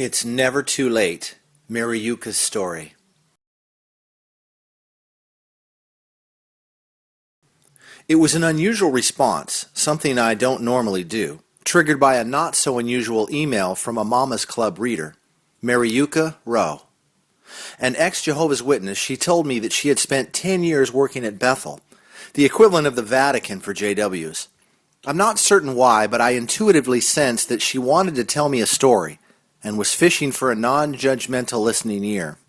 It's never too late. Mariuca's story. It was an unusual response, something I don't normally do, triggered by a not-so-unusual email from a Mama's Club reader, Mariuca Rowe. An ex-Jehovah's Witness, she told me that she had spent 10 years working at Bethel, the equivalent of the Vatican for JWs. I'm not certain why, but I intuitively sensed that she wanted to tell me a story and was fishing for a non-judgmental listening ear.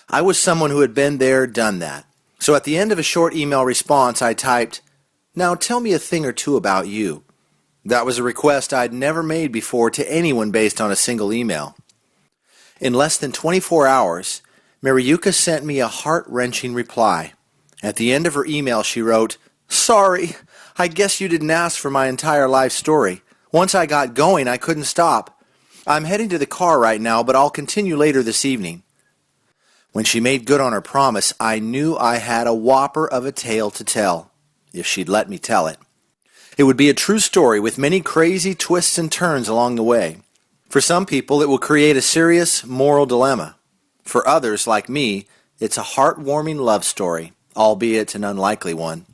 I was someone who had been there, done that. So at the end of a short email response, I typed, "Now tell me a thing or two about you." That was a request I'd never made before to anyone based on a single email. In less than 24 hours, Mariuca sent me a heart-wrenching reply. At the end of her email, she wrote, "Sorry, I guess you didn't ask for my entire life story. Once I got going, I couldn't stop. I'm heading to the car right now, but I'll continue later this evening." When she made good on her promise, I knew I had a whopper of a tale to tell, if she'd let me tell it. It would be a true story with many crazy twists and turns along the way. For some people, it will create a serious moral dilemma. For others, like me, it's a heartwarming love story, albeit an unlikely one.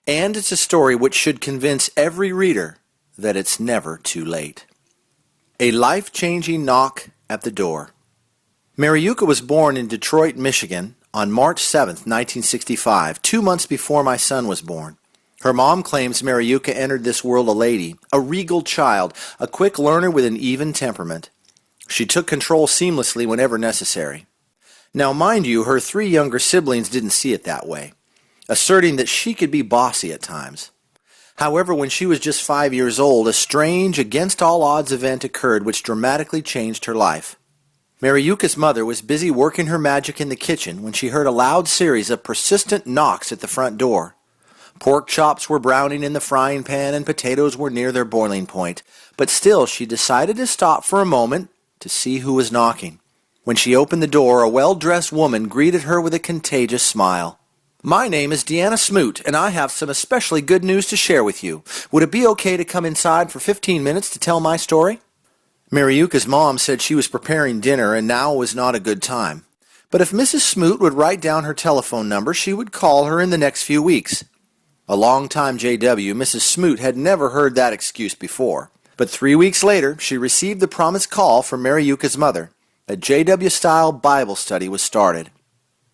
And it's a story which should convince every reader that it's never too late. A life-changing knock at the door. Mariuca was born in Detroit, Michigan on March 7, 1965, 2 months before my son was born. Her mom claims Mariuca entered this world a lady, a regal child, a quick learner with an even temperament. She took control seamlessly whenever necessary. Now, mind you, her 3 younger siblings didn't see it that way, asserting that she could be bossy at times. However, when she was just 5 years old, a strange, against-all-odds event occurred which dramatically changed her life. Mariuca's mother was busy working her magic in the kitchen when she heard a loud series of persistent knocks at the front door. Pork chops were browning in the frying pan and potatoes were near their boiling point, but still she decided to stop for a moment to see who was knocking. When she opened the door, a well-dressed woman greeted her with a contagious smile. "My name is Deanna Smoot, and I have some especially good news to share with you. Would it be okay to come inside for 15 minutes to tell my story?" Mariuca's mom said she was preparing dinner and now was not a good time. But if Mrs. Smoot would write down her telephone number, she would call her in the next few weeks. A long-time JW, Mrs. Smoot had never heard that excuse before. But 3 weeks later, she received the promised call from Mariuca's mother. A JW-style Bible study was started.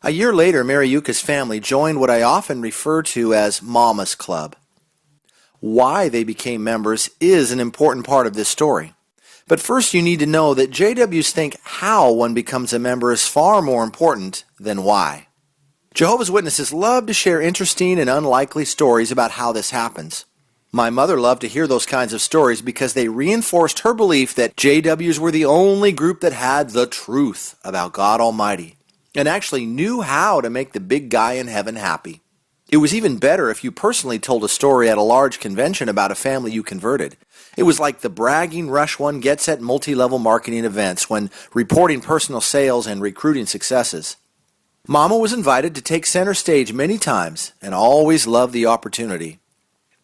A year later, Mariuca's family joined what I often refer to as Mama's Club. Why they became members is an important part of this story. But first you need to know that JWs think how one becomes a member is far more important than why. Jehovah's Witnesses love to share interesting and unlikely stories about how this happens. My mother loved to hear those kinds of stories because they reinforced her belief that JWs were the only group that had the truth about God Almighty, and actually knew how to make the big guy in heaven happy. It was even better if you personally told a story at a large convention about a family you converted. It was like the bragging rush one gets at multi-level marketing events when reporting personal sales and recruiting successes. Mama was invited to take center stage many times and always loved the opportunity.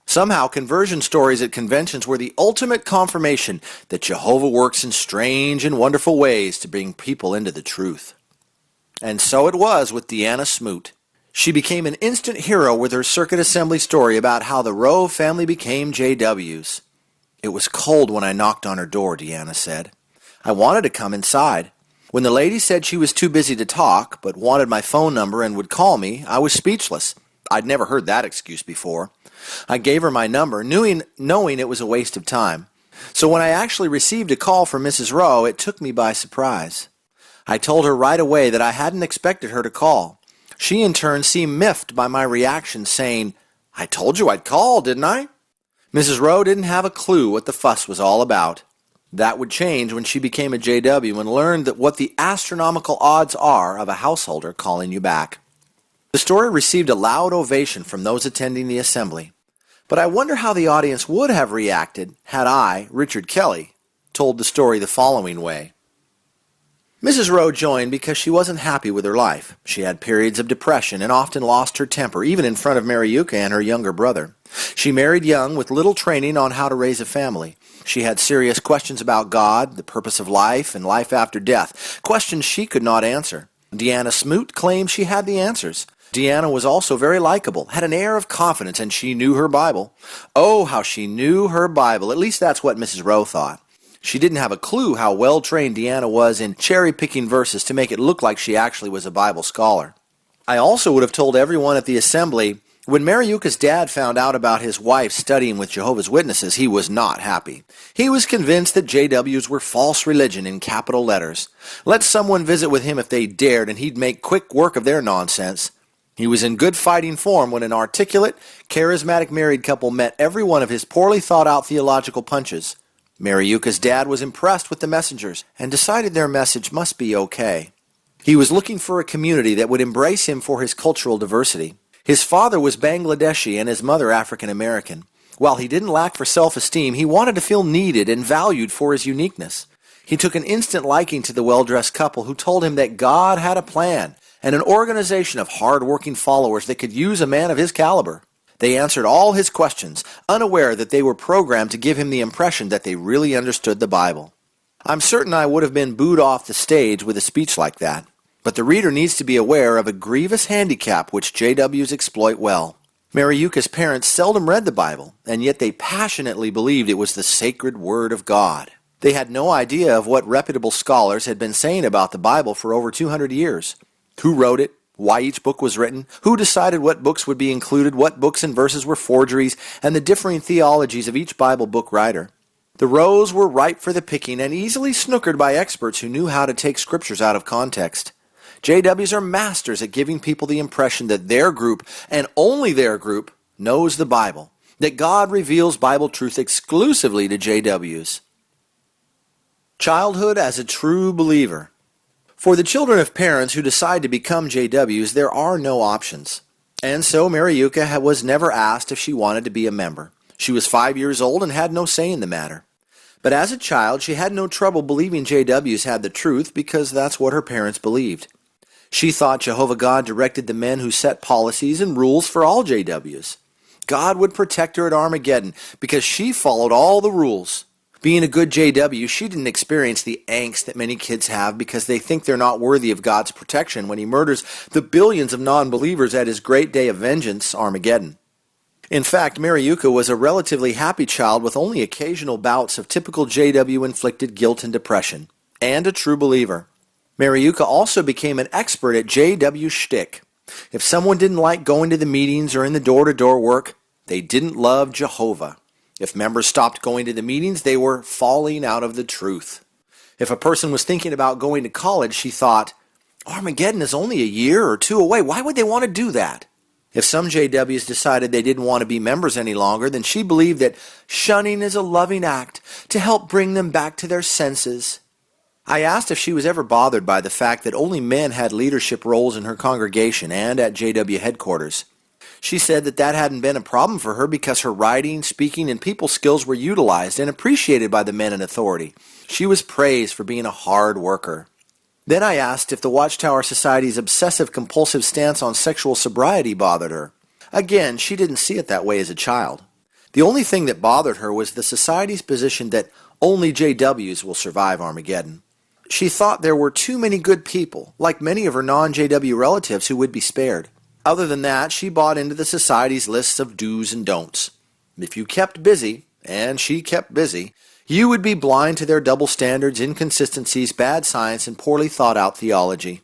Somehow, conversion stories at conventions were the ultimate confirmation that Jehovah works in strange and wonderful ways to bring people into the truth. And so it was with Deanna Smoot. She became an instant hero with her circuit assembly story about how the Rowe family became JWs. "It was cold when I knocked on her door," Deanna said. "I wanted to come inside. When the lady said she was too busy to talk, but wanted my phone number and would call me, I was speechless. I'd never heard that excuse before. I gave her my number, knowing it was a waste of time. So when I actually received a call from Mrs. Rowe, it took me by surprise. I told her right away that I hadn't expected her to call. She in turn seemed miffed by my reaction, saying, 'I told you I'd call, didn't I?' Mrs. Rowe didn't have a clue what the fuss was all about. That would change when she became a JW and learned that what the astronomical odds are of a householder calling you back." The story received a loud ovation from those attending the assembly. But I wonder how the audience would have reacted had I, Richard Kelly, told the story the following way. Mrs. Rowe joined because she wasn't happy with her life. She had periods of depression and often lost her temper, even in front of Mariuca and her younger brother. She married young with little training on how to raise a family. She had serious questions about God, the purpose of life, and life after death, questions she could not answer. Deanna Smoot claimed she had the answers. Deanna was also very likable, had an air of confidence, and she knew her Bible. Oh, how she knew her Bible. At least that's what Mrs. Rowe thought. She didn't have a clue how well-trained Deanna was in cherry-picking verses to make it look like she actually was a Bible scholar. I also would have told everyone at the assembly, when Mariuca's dad found out about his wife studying with Jehovah's Witnesses, he was not happy. He was convinced that JWs were false religion in capital letters. Let someone visit with him if they dared, and he'd make quick work of their nonsense. He was in good fighting form when an articulate, charismatic married couple met every one of his poorly thought-out theological punches. Mariuca's dad was impressed with the messengers and decided their message must be okay. He was looking for a community that would embrace him for his cultural diversity. His father was Bangladeshi and his mother African American. While he didn't lack for self-esteem, he wanted to feel needed and valued for his uniqueness. He took an instant liking to the well-dressed couple who told him that God had a plan and an organization of hard-working followers that could use a man of his caliber. They answered all his questions, unaware that they were programmed to give him the impression that they really understood the Bible. I'm certain I would have been booed off the stage with a speech like that. But the reader needs to be aware of a grievous handicap which JWs exploit well. Mariuca's parents seldom read the Bible, and yet they passionately believed it was the sacred Word of God. They had no idea of what reputable scholars had been saying about the Bible for over 200 years. Who wrote it? Why each book was written, who decided what books would be included, what books and verses were forgeries, and the differing theologies of each Bible book writer. The rows were ripe for the picking and easily snookered by experts who knew how to take scriptures out of context. JWs are masters at giving people the impression that their group, and only their group, knows the Bible, that God reveals Bible truth exclusively to JWs. Childhood as a true believer. For the children of parents who decide to become JWs, there are no options. And so Mariuca was never asked if she wanted to be a member. She was 5 years old and had no say in the matter. But as a child, she had no trouble believing JWs had the truth because that's what her parents believed. She thought Jehovah God directed the men who set policies and rules for all JWs. God would protect her at Armageddon because she followed all the rules. Being a good JW, she didn't experience the angst that many kids have because they think they're not worthy of God's protection when he murders the billions of non-believers at his great day of vengeance, Armageddon. In fact, Mariuca was a relatively happy child with only occasional bouts of typical JW-inflicted guilt and depression, and a true believer. Mariuca also became an expert at JW shtick. If someone didn't like going to the meetings or in the door-to-door work, they didn't love Jehovah. If members stopped going to the meetings, they were falling out of the truth. If a person was thinking about going to college, she thought, Armageddon is only a year or two away. Why would they want to do that? If some JWs decided they didn't want to be members any longer, then she believed that shunning is a loving act to help bring them back to their senses. I asked if she was ever bothered by the fact that only men had leadership roles in her congregation and at JW headquarters. She said that hadn't been a problem for her because her writing, speaking, and people skills were utilized and appreciated by the men in authority. She was praised for being a hard worker. Then I asked if the Watchtower Society's obsessive-compulsive stance on sexual sobriety bothered her. Again, she didn't see it that way as a child. The only thing that bothered her was the Society's position that only JWs will survive Armageddon. She thought there were too many good people, like many of her non-JW relatives, who would be spared. Other than that, she bought into the Society's lists of do's and don'ts. If you kept busy, and she kept busy, you would be blind to their double standards, inconsistencies, bad science, and poorly thought-out theology.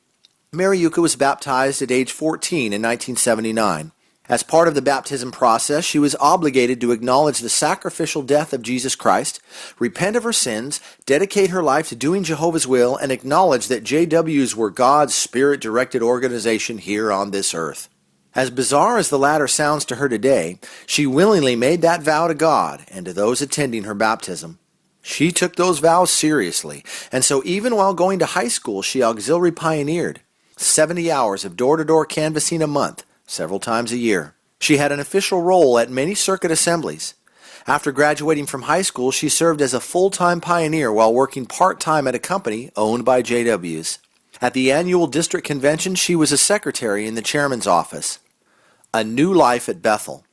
Mariuca was baptized at age 14 in 1979. As part of the baptism process, she was obligated to acknowledge the sacrificial death of Jesus Christ, repent of her sins, dedicate her life to doing Jehovah's will, and acknowledge that JWs were God's Spirit-directed organization here on this earth. As bizarre as the latter sounds to her today, she willingly made that vow to God and to those attending her baptism. She took those vows seriously, and so even while going to high school, she auxiliary pioneered 70 hours of door-to-door canvassing a month, several times a year. She had an official role at many circuit assemblies. After graduating from high school, she served as a full-time pioneer while working part-time at a company owned by JWs. At the annual district convention, she was a secretary in the chairman's office. A new life at Bethel.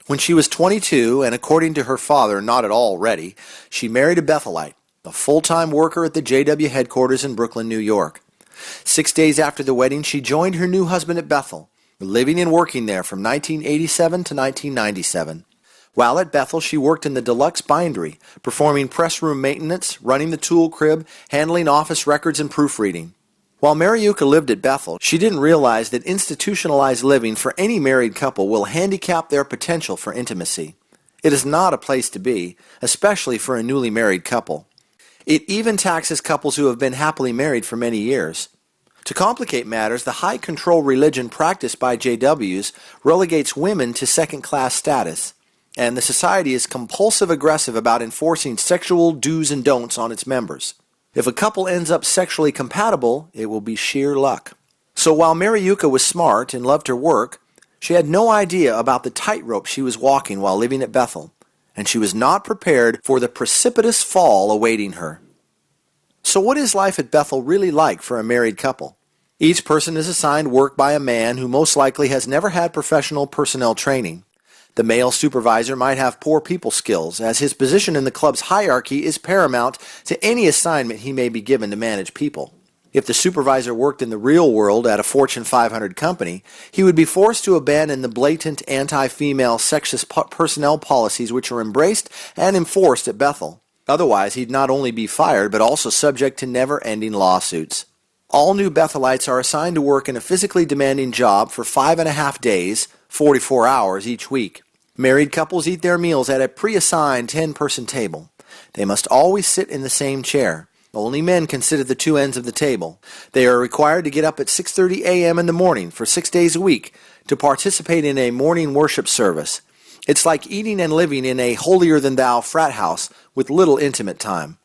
When she was 22, and according to her father, not at all ready, she married a Bethelite, a full-time worker at the JW headquarters in Brooklyn, New York. 6 days after the wedding, she joined her new husband at Bethel, living and working there from 1987 to 1997. While at Bethel, she worked in the deluxe bindery, performing press room maintenance, running the tool crib, handling office records, and proofreading. While Mariuca lived at Bethel, she didn't realize that institutionalized living for any married couple will handicap their potential for intimacy. It is not a place to be, especially for a newly married couple. It even taxes couples who have been happily married for many years. To complicate matters, the high-control religion practiced by JWs relegates women to second-class status, and the society is compulsive-aggressive about enforcing sexual do's and don'ts on its members. If a couple ends up sexually compatible, it will be sheer luck. So while Mariuca was smart and loved her work, she had no idea about the tightrope she was walking while living at Bethel, and she was not prepared for the precipitous fall awaiting her. So what is life at Bethel really like for a married couple? Each person is assigned work by a man who most likely has never had professional personnel training. The male supervisor might have poor people skills, as his position in the club's hierarchy is paramount to any assignment he may be given to manage people. If the supervisor worked in the real world at a Fortune 500 company, he would be forced to abandon the blatant anti-female sexist personnel policies which are embraced and enforced at Bethel. Otherwise, he'd not only be fired, but also subject to never-ending lawsuits. All new Bethelites are assigned to work in a physically demanding job for 5.5 days, 44 hours each week. Married couples eat their meals at a pre-assigned 10-person table. They must always sit in the same chair. Only men can sit at the two ends of the table. They are required to get up at 6:30 a.m. in the morning for 6 days a week to participate in a morning worship service. It's like eating and living in a holier-than-thou frat house with little intimate time.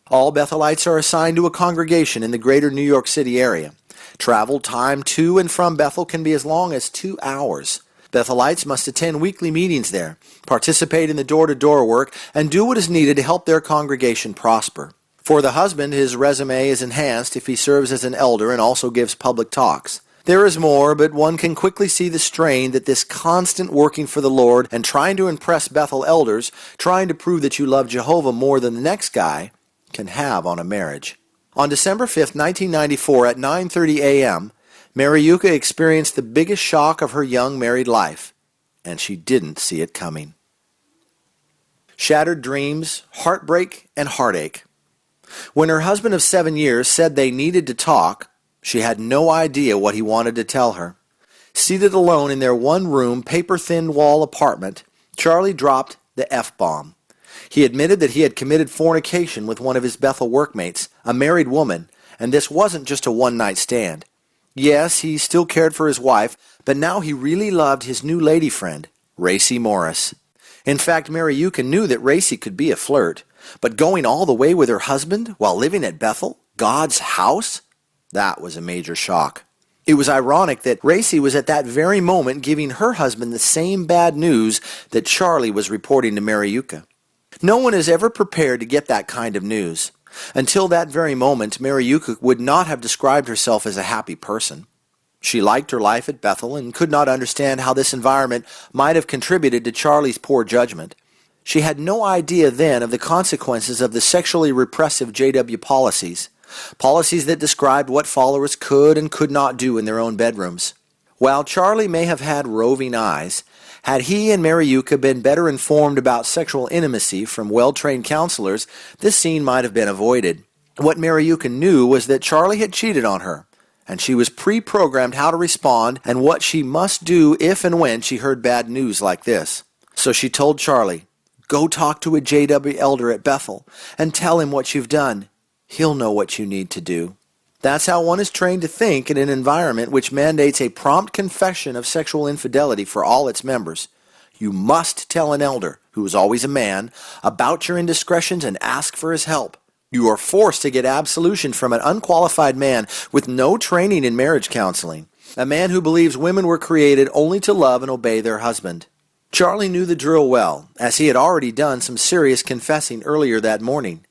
All Bethelites are assigned to a congregation in the greater New York City area. Travel time to and from Bethel can be as long as 2 hours. Bethelites must attend weekly meetings there, participate in the door-to-door work, and do what is needed to help their congregation prosper. For the husband, his resume is enhanced if he serves as an elder and also gives public talks. There is more, but one can quickly see the strain that this constant working for the Lord and trying to impress Bethel elders, trying to prove that you love Jehovah more than the next guy, can have on a marriage. On December 5, 1994 at 9:30 a.m., Mariuca experienced the biggest shock of her young married life, and she didn't see it coming. Shattered dreams, heartbreak, and heartache. When her husband of 7 years said they needed to talk, she had no idea what he wanted to tell her. Seated alone in their one-room, paper-thin wall apartment, Charlie dropped the F-bomb. He admitted that he had committed fornication with one of his Bethel workmates, a married woman, and this wasn't just a one-night stand. Yes, he still cared for his wife, but now he really loved his new lady friend, Racy Morris. In fact, Mariuca knew that Racy could be a flirt, but going all the way with her husband while living at Bethel, God's house? That was a major shock. It was ironic that Racy was at that very moment giving her husband the same bad news that Charlie was reporting to Mariuca. No one is ever prepared to get that kind of news. Until that very moment, Mariuca would not have described herself as a happy person. She liked her life at Bethel and could not understand how this environment might have contributed to Charlie's poor judgment. She had no idea then of the consequences of the sexually repressive JW policies that described what followers could and could not do in their own bedrooms. While Charlie may have had roving eyes, had he and Mariuca been better informed about sexual intimacy from well-trained counselors, this scene might have been avoided. What Mariuca knew was that Charlie had cheated on her, and she was pre-programmed how to respond and what she must do if and when she heard bad news like this. So she told Charlie, "Go talk to a JW elder at Bethel and tell him what you've done. He'll know what you need to do." That's how one is trained to think in an environment which mandates a prompt confession of sexual infidelity for all its members. You must tell an elder, who is always a man, about your indiscretions and ask for his help. You are forced to get absolution from an unqualified man with no training in marriage counseling, a man who believes women were created only to love and obey their husband. Charlie knew the drill well, as he had already done some serious confessing earlier that morning.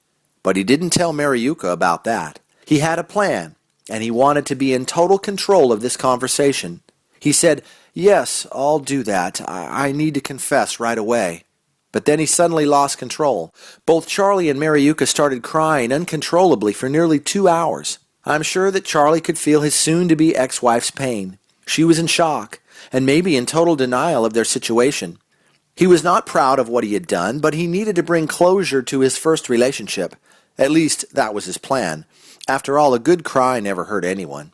But he didn't tell Mariuca about that. He had a plan, and he wanted to be in total control of this conversation. He said, "Yes, I'll do that. I need to confess right away." But then he suddenly lost control. Both Charlie and Mariuca started crying uncontrollably for nearly 2 hours. I'm sure that Charlie could feel his soon-to-be ex-wife's pain. She was in shock, and maybe in total denial of their situation. He was not proud of what he had done, but he needed to bring closure to his first relationship. At least, that was his plan. After all, a good cry never hurt anyone.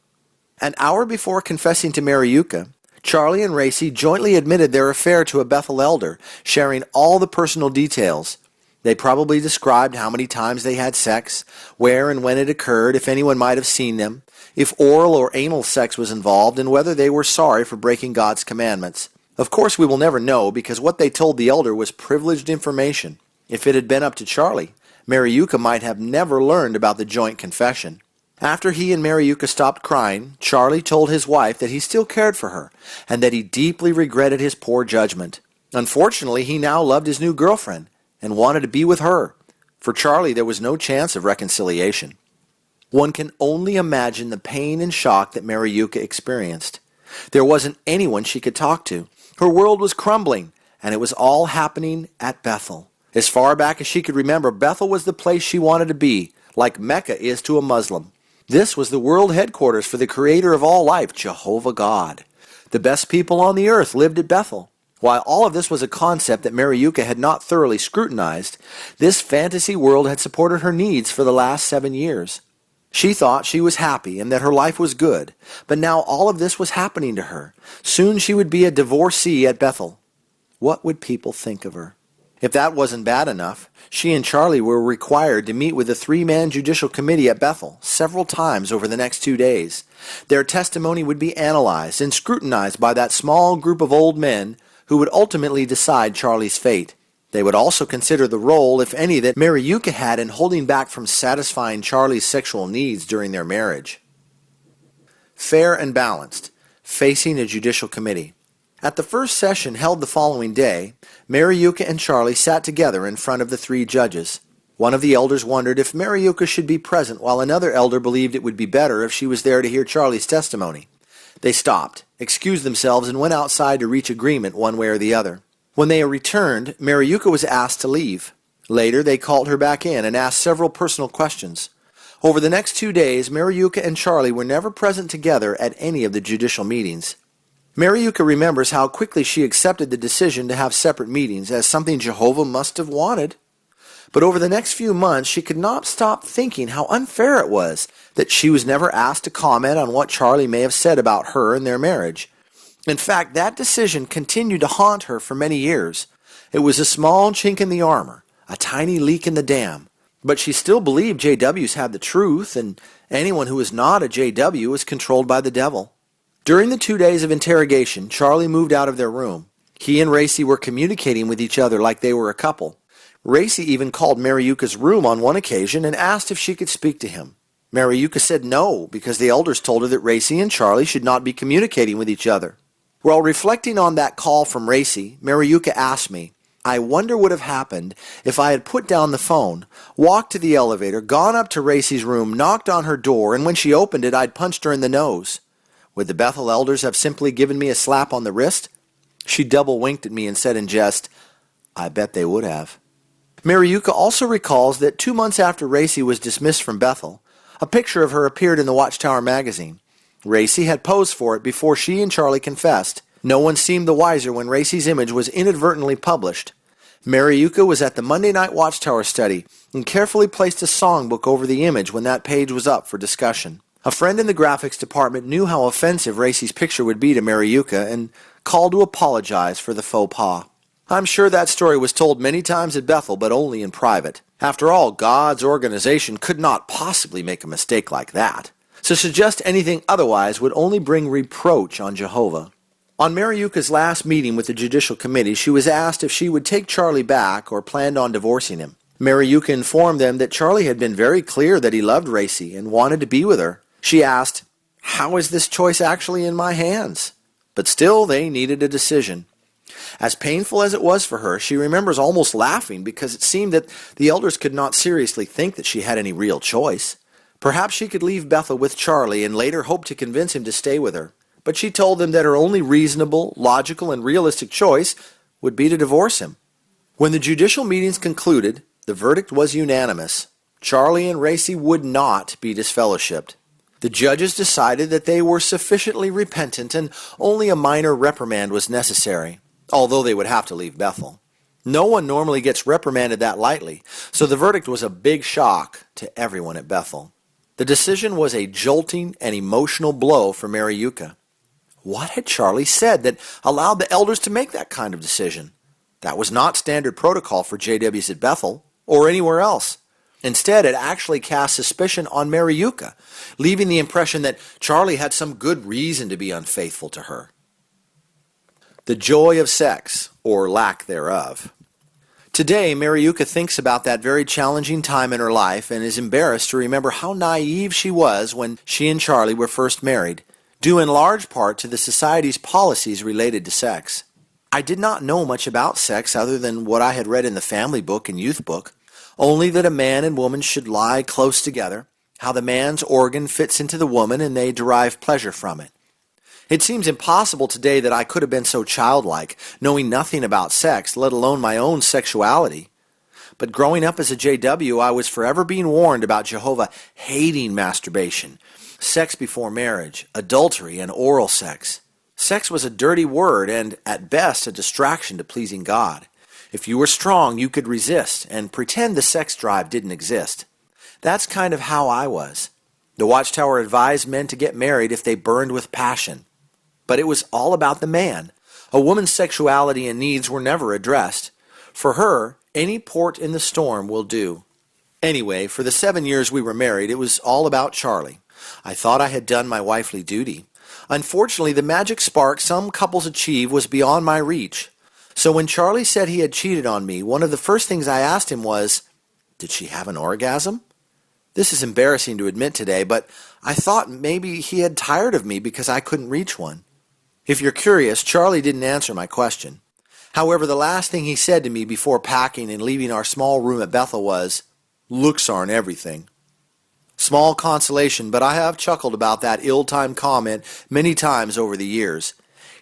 An hour before confessing to Mariuca, Charlie and Racy jointly admitted their affair to a Bethel elder, sharing all the personal details. They probably described how many times they had sex, where and when it occurred, if anyone might have seen them, if oral or anal sex was involved, and whether they were sorry for breaking God's commandments. Of course, we will never know, because what they told the elder was privileged information. If it had been up to Charlie, Mariuca might have never learned about the joint confession. After he and Mariuca stopped crying, Charlie told his wife that he still cared for her, and that he deeply regretted his poor judgment. Unfortunately, he now loved his new girlfriend, and wanted to be with her. For Charlie, there was no chance of reconciliation. One can only imagine the pain and shock that Mariuca experienced. There wasn't anyone she could talk to. Her world was crumbling, and it was all happening at Bethel. As far back as she could remember, Bethel was the place she wanted to be, like Mecca is to a Muslim. This was the world headquarters for the creator of all life, Jehovah God. The best people on the earth lived at Bethel. While all of this was a concept that Mariuca had not thoroughly scrutinized, this fantasy world had supported her needs for the last 7 years. She thought she was happy and that her life was good, but now all of this was happening to her. Soon she would be a divorcee at Bethel. What would people think of her? If that wasn't bad enough, she and Charlie were required to meet with a 3-man judicial committee at Bethel several times over the next 2 days. Their testimony would be analyzed and scrutinized by that small group of old men who would ultimately decide Charlie's fate. They would also consider the role, if any, that Mariuca had in holding back from satisfying Charlie's sexual needs during their marriage. Fair and balanced, facing a judicial committee. At the first session held the following day, Mariuca and Charlie sat together in front of the 3 judges. One of the elders wondered if Mariuca should be present, while another elder believed it would be better if she was there to hear Charlie's testimony. They stopped, excused themselves, and went outside to reach agreement one way or the other. When they returned, Mariuca was asked to leave. Later, they called her back in and asked several personal questions. Over the next 2 days, Mariuca and Charlie were never present together at any of the judicial meetings. Mariuca remembers how quickly she accepted the decision to have separate meetings as something Jehovah must have wanted. But over the next few months, she could not stop thinking how unfair it was that she was never asked to comment on what Charlie may have said about her and their marriage. In fact, that decision continued to haunt her for many years. It was a small chink in the armor, a tiny leak in the dam. But she still believed JWs had the truth, and anyone who was not a JW was controlled by the devil. During the 2 days of interrogation, Charlie moved out of their room. He and Racy were communicating with each other like they were a couple. Racy even called Mariuca's room on one occasion and asked if she could speak to him. Mariuca said no, because the elders told her that Racy and Charlie should not be communicating with each other. While reflecting on that call from Racy, Mariuca asked me, I wonder what would have happened if I had put down the phone, walked to the elevator, gone up to Racy's room, knocked on her door, and when she opened it, I'd punched her in the nose. Would the Bethel elders have simply given me a slap on the wrist? She double-winked at me and said in jest, I bet they would have. Mariuca also recalls that 2 months after Racy was dismissed from Bethel, a picture of her appeared in the Watchtower magazine. Racy had posed for it before she and Charlie confessed. No one seemed the wiser when Racy's image was inadvertently published. Mariuca was at the Monday night Watchtower study and carefully placed a songbook over the image when that page was up for discussion. A friend in the graphics department knew how offensive Racy's picture would be to Mariuca and called to apologize for the faux pas. I'm sure that story was told many times at Bethel, but only in private. After all, God's organization could not possibly make a mistake like that. To suggest anything otherwise would only bring reproach on Jehovah. On Mariuca's last meeting with the judicial committee, she was asked if she would take Charlie back or planned on divorcing him. Mariuca informed them that Charlie had been very clear that he loved Racy and wanted to be with her. She asked, how is this choice actually in my hands? But still, they needed a decision. As painful as it was for her, she remembers almost laughing because it seemed that the elders could not seriously think that she had any real choice. Perhaps she could leave Bethel with Charlie and later hope to convince him to stay with her, but she told them that her only reasonable, logical, and realistic choice would be to divorce him. When the judicial meetings concluded, the verdict was unanimous. Charlie and Racy would not be disfellowshipped. The judges decided that they were sufficiently repentant and only a minor reprimand was necessary, although they would have to leave Bethel. No one normally gets reprimanded that lightly, so the verdict was a big shock to everyone at Bethel. The decision was a jolting and emotional blow for Mariuca. What had Charlie said that allowed the elders to make that kind of decision? That was not standard protocol for JWs at Bethel or anywhere else. Instead, it actually cast suspicion on Mariuca, leaving the impression that Charlie had some good reason to be unfaithful to her. The joy of sex, or lack thereof. Today, Mariuca thinks about that very challenging time in her life and is embarrassed to remember how naive she was when she and Charlie were first married, due in large part to the society's policies related to sex. I did not know much about sex other than what I had read in the family book and youth book, only that a man and woman should lie close together, how the man's organ fits into the woman and they derive pleasure from it. It seems impossible today that I could have been so childlike, knowing nothing about sex, let alone my own sexuality. But growing up as a JW, I was forever being warned about Jehovah hating masturbation, sex before marriage, adultery, and oral sex. Sex was a dirty word and, at best, a distraction to pleasing God. If you were strong, you could resist and pretend the sex drive didn't exist. That's kind of how I was. The Watchtower advised men to get married if they burned with passion. But it was all about the man. A woman's sexuality and needs were never addressed. For her, any port in the storm will do. Anyway, for the 7 years we were married, it was all about Charlie. I thought I had done my wifely duty. Unfortunately, the magic spark some couples achieve was beyond my reach. So when Charlie said he had cheated on me, one of the first things I asked him was, "Did she have an orgasm?" This is embarrassing to admit today, but I thought maybe he had tired of me because I couldn't reach one. If you're curious, Charlie didn't answer my question. However, the last thing he said to me before packing and leaving our small room at Bethel was, "Looks aren't everything." Small consolation, but I have chuckled about that ill-timed comment many times over the years.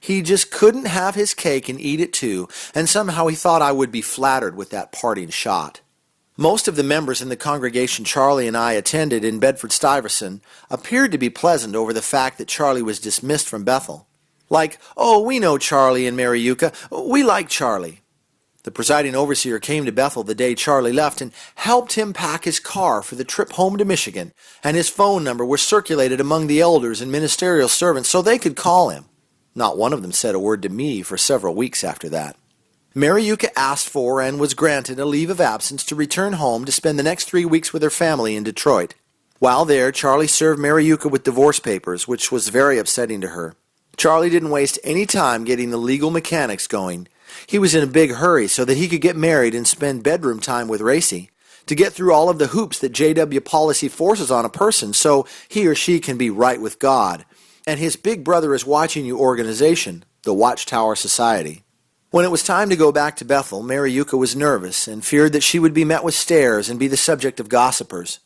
He just couldn't have his cake and eat it too, and somehow he thought I would be flattered with that parting shot. Most of the members in the congregation Charlie and I attended in Bedford-Stuyvesant appeared to be pleasant over the fact that Charlie was dismissed from Bethel. Like, "Oh, we know Charlie and Mariuca. We like Charlie." The presiding overseer came to Bethel the day Charlie left and helped him pack his car for the trip home to Michigan, and his phone number was circulated among the elders and ministerial servants so they could call him. Not one of them said a word to me for several weeks after that. Mariuca asked for and was granted a leave of absence to return home to spend the next 3 weeks with her family in Detroit. While there, Charlie served Mariuca with divorce papers, which was very upsetting to her. Charlie didn't waste any time getting the legal mechanics going. He was in a big hurry so that he could get married and spend bedroom time with Racy, to get through all of the hoops that JW policy forces on a person so he or she can be right with God, and his big brother is watching you organization, the Watchtower Society. When it was time to go back to Bethel, Mariuca was nervous and feared that she would be met with stares and be the subject of gossipers.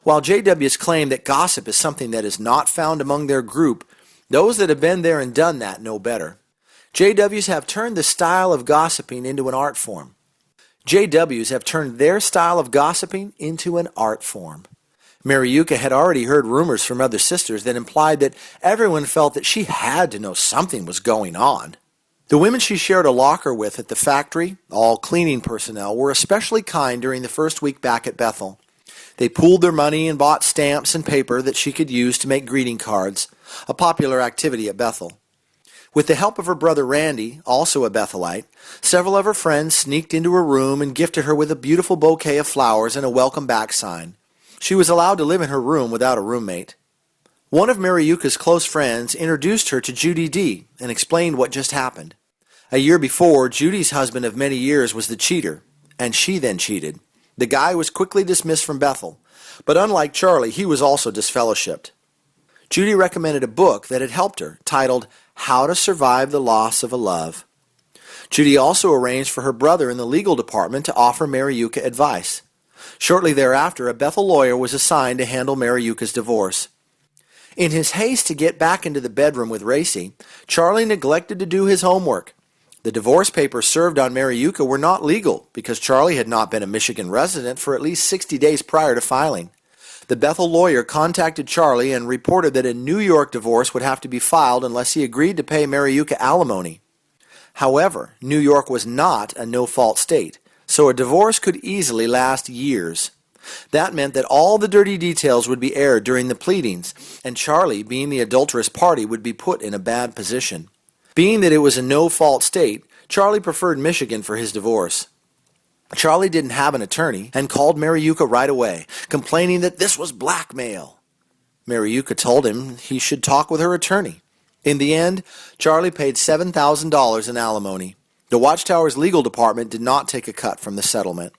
While JWs claim that gossip is something that is not found among their group, those that have been there and done that know better. JWs have turned the style of gossiping into an art form. JWs have turned their style of gossiping into an art form. Mariuca had already heard rumors from other sisters that implied that everyone felt that she had to know something was going on. The women she shared a locker with at the factory, all cleaning personnel, were especially kind during the first week back at Bethel. They pooled their money and bought stamps and paper that she could use to make greeting cards, a popular activity at Bethel. With the help of her brother Randy, also a Bethelite, several of her friends sneaked into her room and gifted her with a beautiful bouquet of flowers and a welcome back sign. She was allowed to live in her room without a roommate. One of Mariuca's close friends introduced her to Judy D. and explained what just happened. A year before, Judy's husband of many years was the cheater, and she then cheated. The guy was quickly dismissed from Bethel, but unlike Charlie, he was also disfellowshipped. Judy recommended a book that had helped her, titled How to Survive the Loss of a Love. Judy also arranged for her brother in the legal department to offer Mariuca advice. Shortly thereafter, a Bethel lawyer was assigned to handle Mariuca's divorce. In his haste to get back into the bedroom with Racy, Charlie neglected to do his homework. The divorce papers served on Mariuca were not legal because Charlie had not been a Michigan resident for at least 60 days prior to filing. The Bethel lawyer contacted Charlie and reported that a New York divorce would have to be filed unless he agreed to pay Mariuca alimony. However, New York was not a no-fault state, so a divorce could easily last years. That meant that all the dirty details would be aired during the pleadings, and Charlie, being the adulterous party, would be put in a bad position. Being that it was a no-fault state, Charlie preferred Michigan for his divorce. Charlie didn't have an attorney and called Mariuca right away, complaining that this was blackmail. Mariuca told him he should talk with her attorney. In the end, Charlie paid $7,000 in alimony. The Watchtower's legal department did not take a cut from the settlement.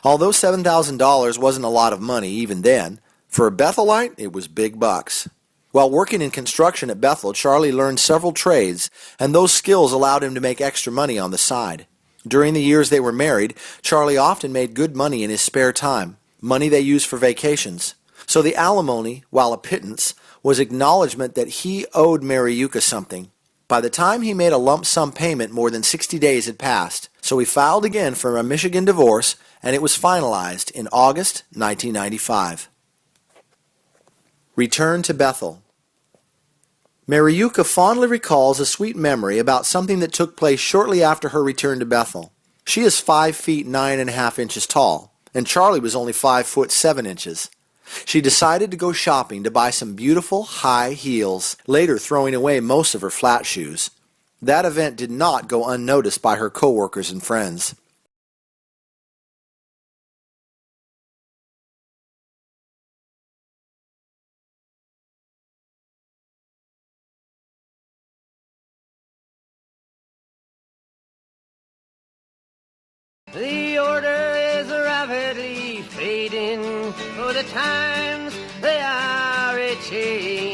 Although $7,000 wasn't a lot of money even then, for a Bethelite it was big bucks. While working in construction at Bethel, Charlie learned several trades, and those skills allowed him to make extra money on the side. During the years they were married, Charlie often made good money in his spare time, money they used for vacations. So the alimony, while a pittance, was acknowledgement that he owed Mariuca something. By the time he made a lump sum payment, more than 60 days had passed, so he filed again for a Michigan divorce, and it was finalized in August 1995. Return to Bethel. Mariuca fondly recalls a sweet memory about something that took place shortly after her return to Bethel. She is 5 feet 9.5 inches tall, and Charlie was only 5 foot 7 inches. She decided to go shopping to buy some beautiful high heels, later throwing away most of her flat shoes. That event did not go unnoticed by her co-workers and friends. The order is rapidly fading, for the times they are a-changing.